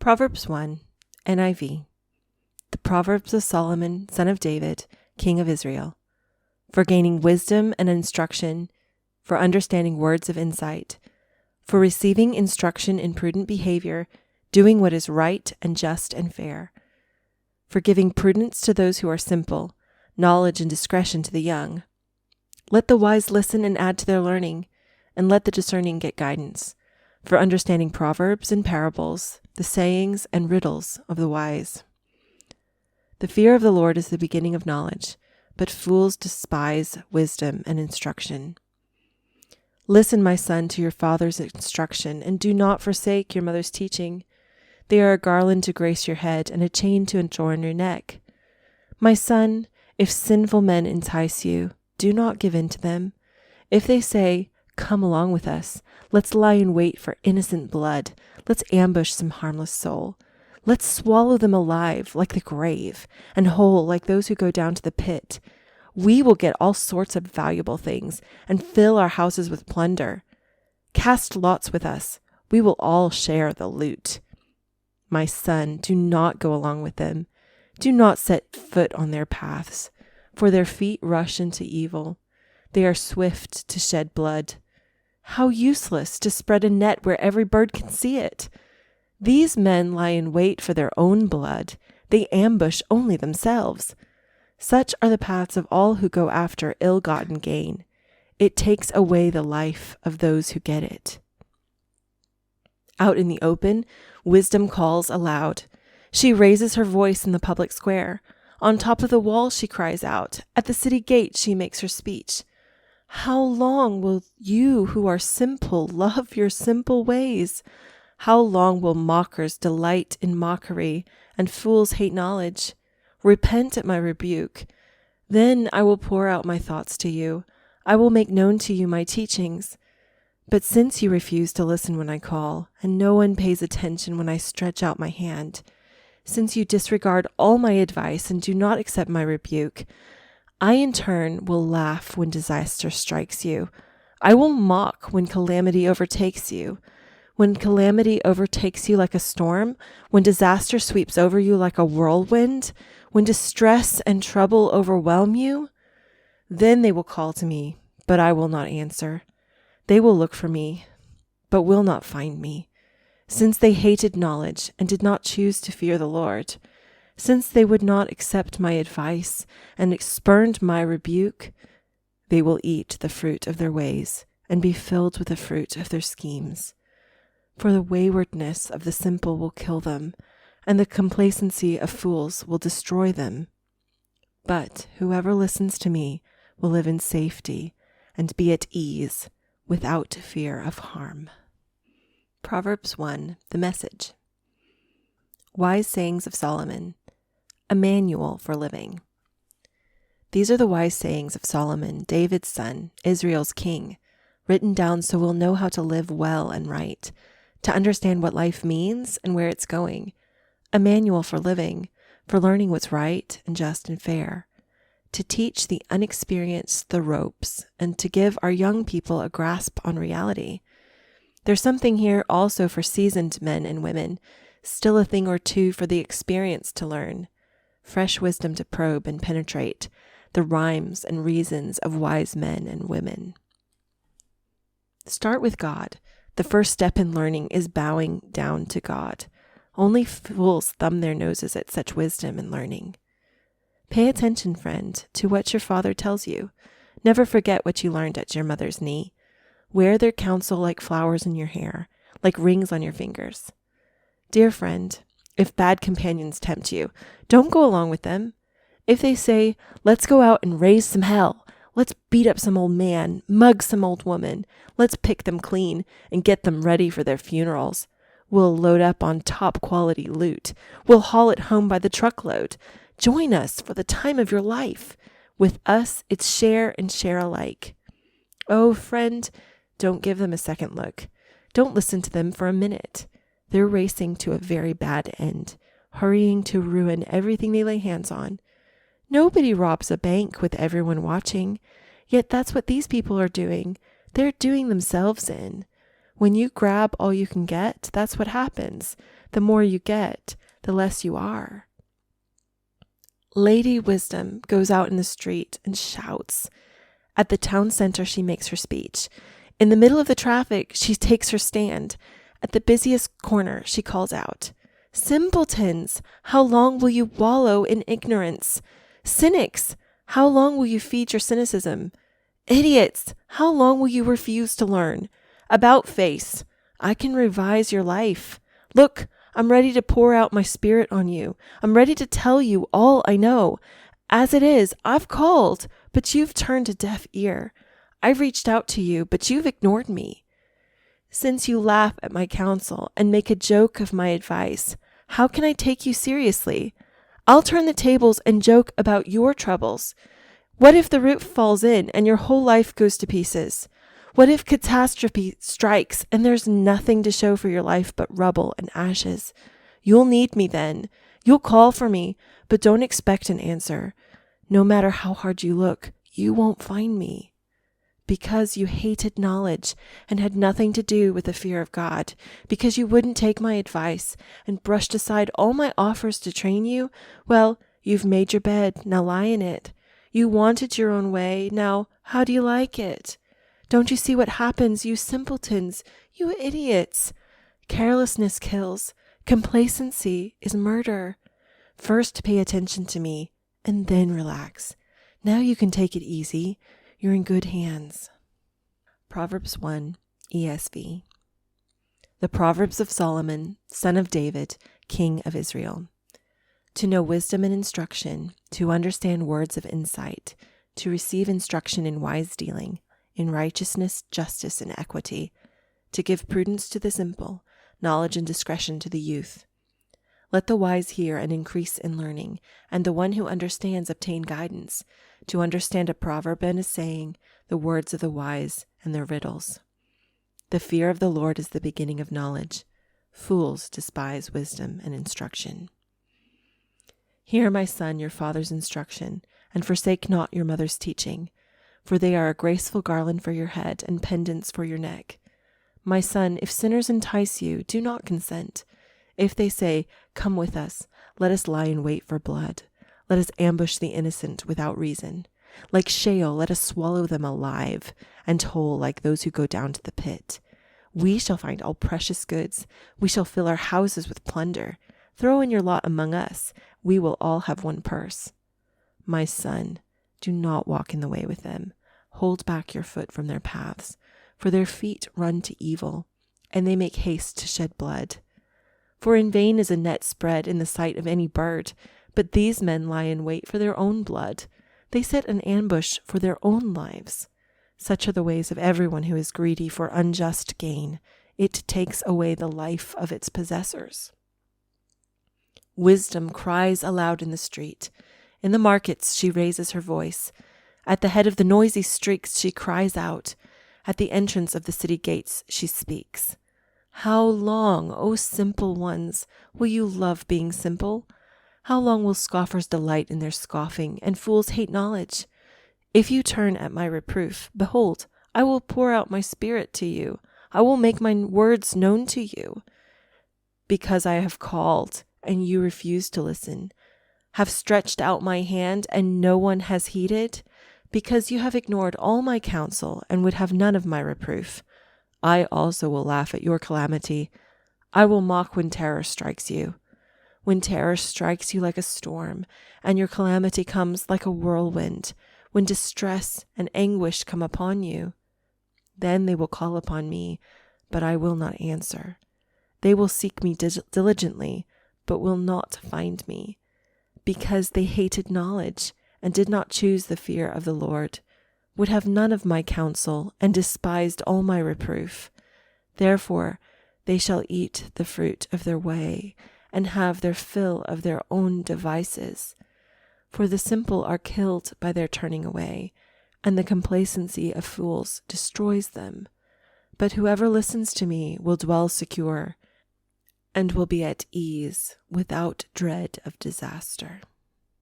Proverbs 1, NIV. The Proverbs of Solomon, son of David, king of Israel, for gaining wisdom and instruction, for understanding words of insight, for receiving instruction in prudent behavior, doing what is right and just and fair, for giving prudence to those who are simple, knowledge and discretion to the young. Let the wise listen and add to their learning, and let the discerning get guidance, for understanding proverbs and parables, the sayings and riddles of the wise. The fear of the Lord is the beginning of knowledge, but fools despise wisdom and instruction. Listen, my son, to your father's instruction, and do not forsake your mother's teaching. They are a garland to grace your head and a chain to adorn your neck. My son, if sinful men entice you, do not give in to them. If they say, "Come along with us, let's lie in wait for innocent blood, let's ambush some harmless soul. Let's swallow them alive like the grave, and whole like those who go down to the pit. We will get all sorts of valuable things and fill our houses with plunder. Cast lots with us, we will all share the loot. My son, do not go along with them. Do not set foot on their paths, for their feet rush into evil. They are swift to shed blood. How useless to spread a net where every bird can see it. These men lie in wait for their own blood. They ambush only themselves. Such are the paths of all who go after ill-gotten gain. It takes away the life of those who get it. Out in the open, wisdom calls aloud. She raises her voice in the public square. On top of the wall she cries out. At the city gate she makes her speech. How long will you who are simple love your simple ways? How long will mockers delight in mockery and fools hate knowledge? Repent at my rebuke. Then I will pour out my thoughts to you. I will make known to you my teachings. But since you refuse to listen when I call, and no one pays attention when I stretch out my hand, since you disregard all my advice and do not accept my rebuke, I in turn will laugh when disaster strikes you. I will mock when calamity overtakes you. When calamity overtakes you like a storm, when disaster sweeps over you like a whirlwind, when distress and trouble overwhelm you, then they will call to me, but I will not answer. They will look for me, but will not find me, since they hated knowledge and did not choose to fear the Lord, since they would not accept my advice and spurned my rebuke. They will eat the fruit of their ways and be filled with the fruit of their schemes. For the waywardness of the simple will kill them, and the complacency of fools will destroy them. But whoever listens to me will live in safety and be at ease without fear of harm. Proverbs 1, the Message. Wise sayings of Solomon, a manual for living. These are the wise sayings of Solomon, David's son, Israel's king, written down so we'll know how to live well and right, to understand what life means and where it's going, a manual for living, for learning what's right and just and fair, to teach the unexperienced the ropes, and to give our young people a grasp on reality. There's something here also for seasoned men and women, still a thing or two for the experienced to learn, fresh wisdom to probe and penetrate the rhymes and reasons of wise men and women. Start with God. The first step in learning is bowing down to God. Only fools thumb their noses at such wisdom and learning. Pay attention, friend, to what your father tells you. Never forget what you learned at your mother's knee. Wear their counsel like flowers in your hair, like rings on your fingers. Dear friend, if bad companions tempt you, don't go along with them. If they say, "Let's go out and raise some hell. Let's beat up some old man, mug some old woman. Let's pick them clean and get them ready for their funerals. We'll load up on top quality loot. We'll haul it home by the truckload. Join us for the time of your life. With us, it's share and share alike." Oh, friend, don't give them a second look. Don't listen to them for a minute. They're racing to a very bad end, hurrying to ruin everything they lay hands on. Nobody robs a bank with everyone watching, yet that's what these people are doing. They're doing themselves in. When you grab all you can get, that's what happens. The more you get, the less you are. Lady Wisdom goes out in the street and shouts. At the town center, she makes her speech. In the middle of the traffic, she takes her stand. At the busiest corner, she calls out, "Simpletons, how long will you wallow in ignorance? Cynics, how long will you feed your cynicism? Idiots, how long will you refuse to learn? About face, I can revise your life. Look, I'm ready to pour out my spirit on you. I'm ready to tell you all I know. As it is, I've called, but you've turned a deaf ear. I've reached out to you, but you've ignored me. Since you laugh at my counsel and make a joke of my advice, how can I take you seriously? I'll turn the tables and joke about your troubles. What if the roof falls in and your whole life goes to pieces? What if catastrophe strikes and there's nothing to show for your life but rubble and ashes? You'll need me then. You'll call for me, but don't expect an answer. No matter how hard you look, you won't find me. Because you hated knowledge and had nothing to do with the fear of God, because you wouldn't take my advice and brushed aside all my offers to train you, well, you've made your bed, now lie in it. You wanted your own way, now how do you like it? Don't you see what happens, you simpletons, you idiots? Carelessness kills. Complacency is murder. First pay attention to me, and then relax. Now you can take it easy. You're in good hands. Proverbs 1 ESV. The Proverbs of Solomon, son of David, king of Israel. To know wisdom and instruction, to understand words of insight, to receive instruction in wise dealing, in righteousness, justice, and equity, to give prudence to the simple, knowledge and discretion to the youth. Let the wise hear and increase in learning, and the one who understands obtain guidance, to understand a proverb and a saying, the words of the wise and their riddles. The fear of the Lord is the beginning of knowledge. Fools despise wisdom and instruction. Hear, my son, your father's instruction, and forsake not your mother's teaching, for they are a graceful garland for your head and pendants for your neck. My son, if sinners entice you, do not consent. If they say, "Come with us, let us lie in wait for blood. Let us ambush the innocent without reason. Like Sheol, let us swallow them alive, and whole like those who go down to the pit. We shall find all precious goods. We shall fill our houses with plunder. Throw in your lot among us. We will all have one purse. My son, do not walk in the way with them. Hold back your foot from their paths, for their feet run to evil, and they make haste to shed blood. For in vain is a net spread in the sight of any bird, but these men lie in wait for their own blood. They set an ambush for their own lives. Such are the ways of everyone who is greedy for unjust gain. It takes away the life of its possessors. Wisdom cries aloud in the street. In the markets she raises her voice. At the head of the noisy streets she cries out. At the entrance of the city gates she speaks. How long, O simple ones, will you love being simple? How long will scoffers delight in their scoffing, and fools hate knowledge? If you turn at my reproof, behold, I will pour out my spirit to you. I will make my words known to you. Because I have called, and you refuse to listen, have stretched out my hand, and no one has heeded, because you have ignored all my counsel, and would have none of my reproof. I also will laugh at your calamity. I will mock when terror strikes you. When terror strikes you like a storm, and your calamity comes like a whirlwind, when distress and anguish come upon you, then they will call upon me, but I will not answer. They will seek me diligently, but will not find me, because they hated knowledge and did not choose the fear of the Lord, would have none of my counsel, and despised all my reproof. Therefore they shall eat the fruit of their way, and have their fill of their own devices. For the simple are killed by their turning away, and the complacency of fools destroys them. But whoever listens to me will dwell secure, and will be at ease without dread of disaster.